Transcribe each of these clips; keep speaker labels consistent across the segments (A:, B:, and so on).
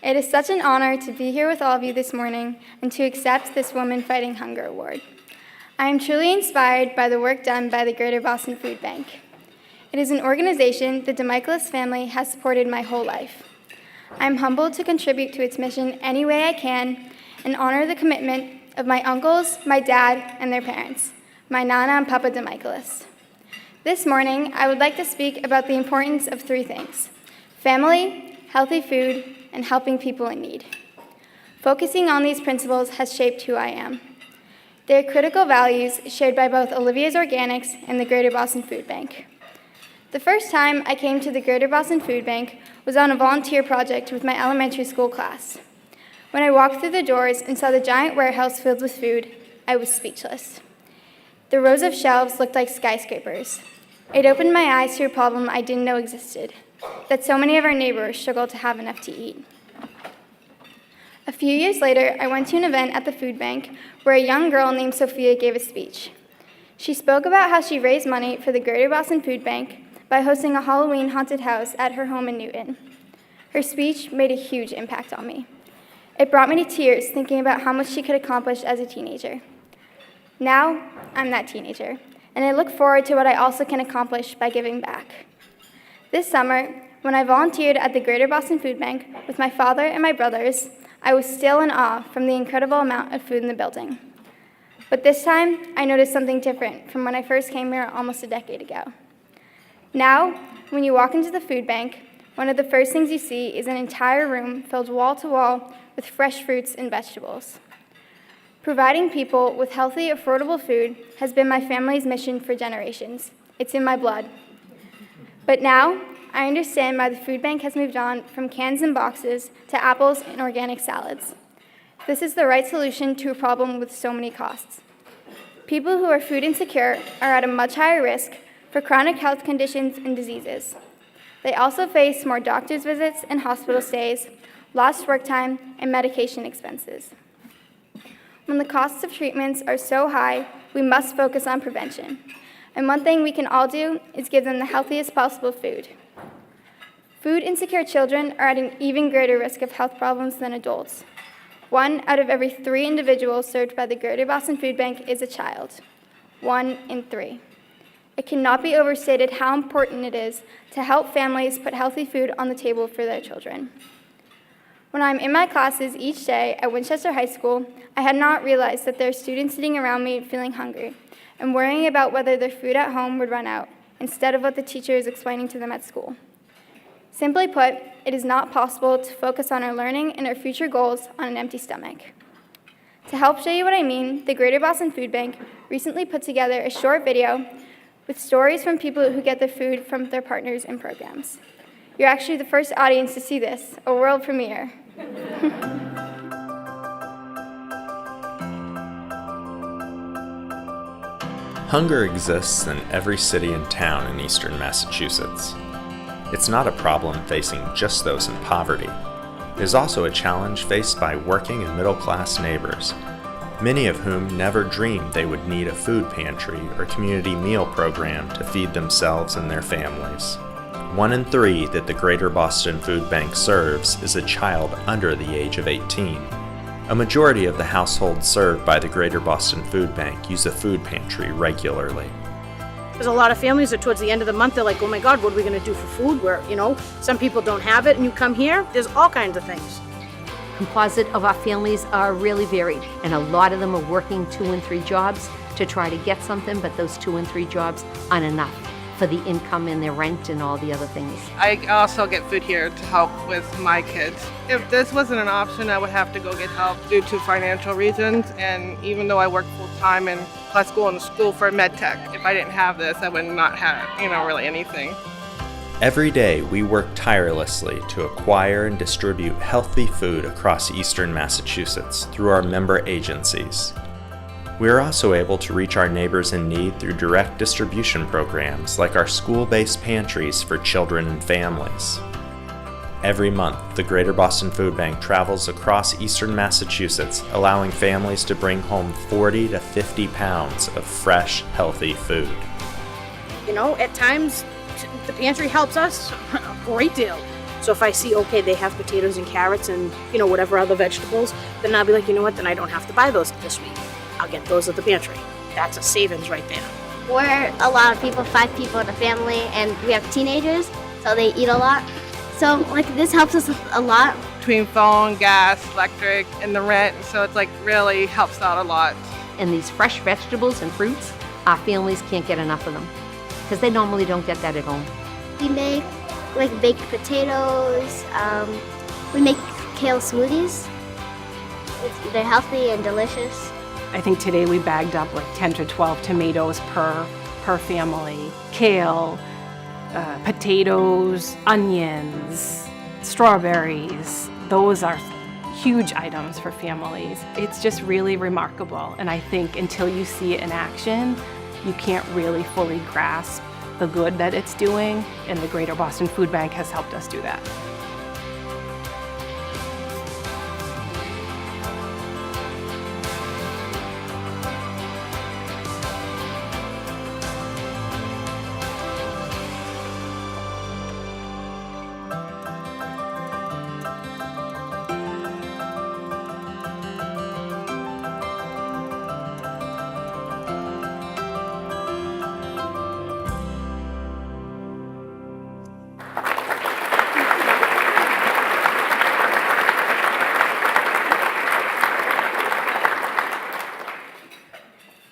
A: It is such an honor to be here with all of you this morning and to accept this Women Fighting Hunger Award. I am truly inspired by the work done by the Greater Boston Food Bank. It is an organization the DeMichaelis family has supported my whole life. I am humbled to contribute to its mission any way I can and honor the commitment of my uncles, my dad, and their parents, my Nana and Papa DeMichaelis. This morning, I would like to speak about the importance of three things: family, healthy food, and helping people in need. Focusing on these principles has shaped who I am. They are critical values shared by both Olivia's Organics and the Greater Boston Food Bank. The first time I came to the Greater Boston Food Bank was on a volunteer project with my elementary school class. When I walked through the doors and saw the giant warehouse filled with food, I was speechless. The rows of shelves looked like skyscrapers. It opened my eyes to a problem I didn't know existed, that so many of our neighbors struggle to have enough to eat. A few years later, I went to an event at the food bank where a young girl named Sophia gave a speech. She spoke about how she raised money for the Greater Boston Food Bank by hosting a Halloween haunted house at her home in Newton. Her speech made a huge impact on me. It brought me to tears thinking about how much she could accomplish as a teenager. Now, I'm that teenager, and I look forward to what I also can accomplish by giving back. This summer, when I volunteered at the Greater Boston Food Bank with my father and my brothers, I was still in awe from the incredible amount of food in the building. But this time, I noticed something different from when I first came here almost a decade ago. Now, when you walk into the food bank, one of the first things you see is an entire room filled wall to wall with fresh fruits and vegetables. Providing people with healthy, affordable food has been my family's mission for generations. It's in my blood. But now, I understand why the food bank has moved on from cans and boxes to apples and organic salads. This is the right solution to a problem with so many costs. People who are food insecure are at a much higher risk for chronic health conditions and diseases. They also face more doctor's visits and hospital stays, lost work time, and medication expenses. When the costs of treatments are so high, we must focus on prevention. And one thing we can all do is give them the healthiest possible food. Food insecure children are at an even greater risk of health problems than adults. 1 out of every 3 individuals served by the Greater Boston Food Bank is a child. 1 in 3. It cannot be overstated how important it is to help families put healthy food on the table for their children. When I'm in my classes each day at Winchester High School, I had not realized that there are students sitting around me feeling hungry and worrying about whether their food at home would run out, instead of what the teacher is explaining to them at school. Simply put, it is not possible to focus on our learning and our future goals on an empty stomach. To help show you what I mean, the Greater Boston Food Bank recently put together a short video with stories from people who get their food from their partners and programs. You're actually the first audience to see this, a world premiere.
B: Hunger exists in every city and town in eastern Massachusetts. It's not a problem facing just those in poverty. It is also a challenge faced by working and middle-class neighbors, many of whom never dreamed they would need a food pantry or community meal program to feed themselves and their families. 1 in 3 that the Greater Boston Food Bank serves is a child under the age of 18. A majority of the households served by the Greater Boston Food Bank use a food pantry regularly.
C: There's a lot of families that towards the end of the month, they're like, oh my God, what are we gonna do for food? Where, some people don't have it, and you come here, there's all kinds of things.
D: Composite of our families are really varied, and a lot of them are working 2 and 3 jobs to try to get something, but those 2 and 3 jobs aren't enough for the income and their rent and all the other things.
E: I also get food here to help with my kids. If this wasn't an option, I would have to go get help due to financial reasons, and even though I work full-time and plus go in school for med tech, if I didn't have this, I would not have, really anything.
B: Every day, we work tirelessly to acquire and distribute healthy food across eastern Massachusetts through our member agencies. We are also able to reach our neighbors in need through direct distribution programs like our school-based pantries for children and families. Every month, the Greater Boston Food Bank travels across eastern Massachusetts, allowing families to bring home 40 to 50 pounds of fresh, healthy food.
C: At times, the pantry helps us a great deal. So if I see, okay, they have potatoes and carrots and, whatever other vegetables, then I'll be like, you know what, then I don't have to buy those this week. I'll get those at the pantry. That's a savings right there.
F: We're a lot of people, 5 people in a family, and we have teenagers, so they eat a lot. So this helps us a lot.
E: Between phone, gas, electric, and the rent, so it's really helps out a lot.
D: And these fresh vegetables and fruits, our families can't get enough of them because they normally don't get that at home.
F: We make baked potatoes. We make kale smoothies. They're healthy and delicious.
G: I think today we bagged up 10 to 12 tomatoes per family, kale, potatoes, onions, strawberries. Those are huge items for families. It's just really remarkable, and I think until you see it in action, you can't really fully grasp the good that it's doing, and the Greater Boston Food Bank has helped us do that.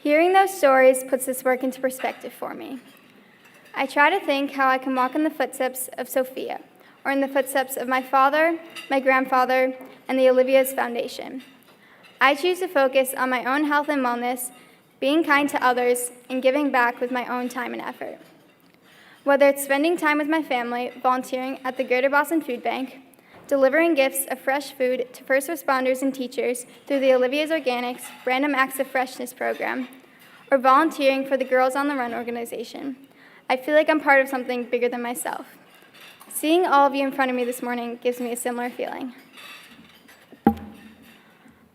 A: Hearing those stories puts this work into perspective for me. I try to think how I can walk in the footsteps of Sophia, or in the footsteps of my father, my grandfather, and the Olivia's Foundation. I choose to focus on my own health and wellness, being kind to others, and giving back with my own time and effort. Whether it's spending time with my family, volunteering at the Greater Boston Food Bank, delivering gifts of fresh food to first responders and teachers through the Olivia's Organics Random Acts of Freshness program, or volunteering for the Girls on the Run organization, I feel like I'm part of something bigger than myself. Seeing all of you in front of me this morning gives me a similar feeling.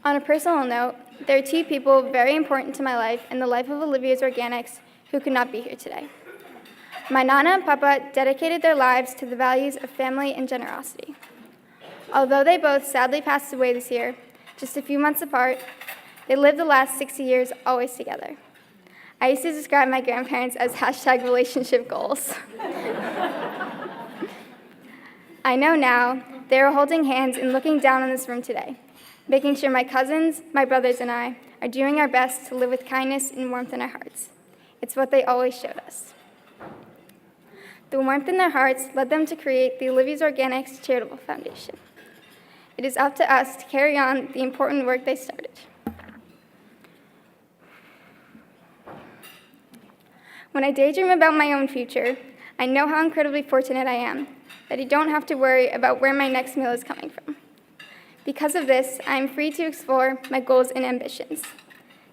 A: On a personal note, there are 2 people very important to my life and the life of Olivia's Organics who could not be here today. My Nana and Papa dedicated their lives to the values of family and generosity. Although they both sadly passed away this year, just a few months apart, they lived the last 60 years always together. I used to describe my grandparents as #relationship goals. I know now they are holding hands and looking down on this room today, making sure my cousins, my brothers, and I are doing our best to live with kindness and warmth in our hearts. It's what they always showed us. The warmth in their hearts led them to create the Olivia's Organics Charitable Foundation. It is up to us to carry on the important work they started. When I daydream about my own future, I know how incredibly fortunate I am that I don't have to worry about where my next meal is coming from. Because of this, I am free to explore my goals and ambitions.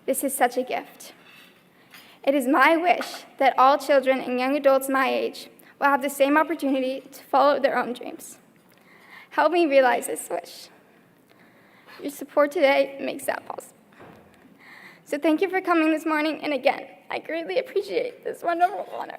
A: This is such a gift. It is my wish that all children and young adults my age will have the same opportunity to follow their own dreams. Help me realize this wish. Your support today makes that possible. So thank you for coming this morning, and again, I greatly appreciate this wonderful honor.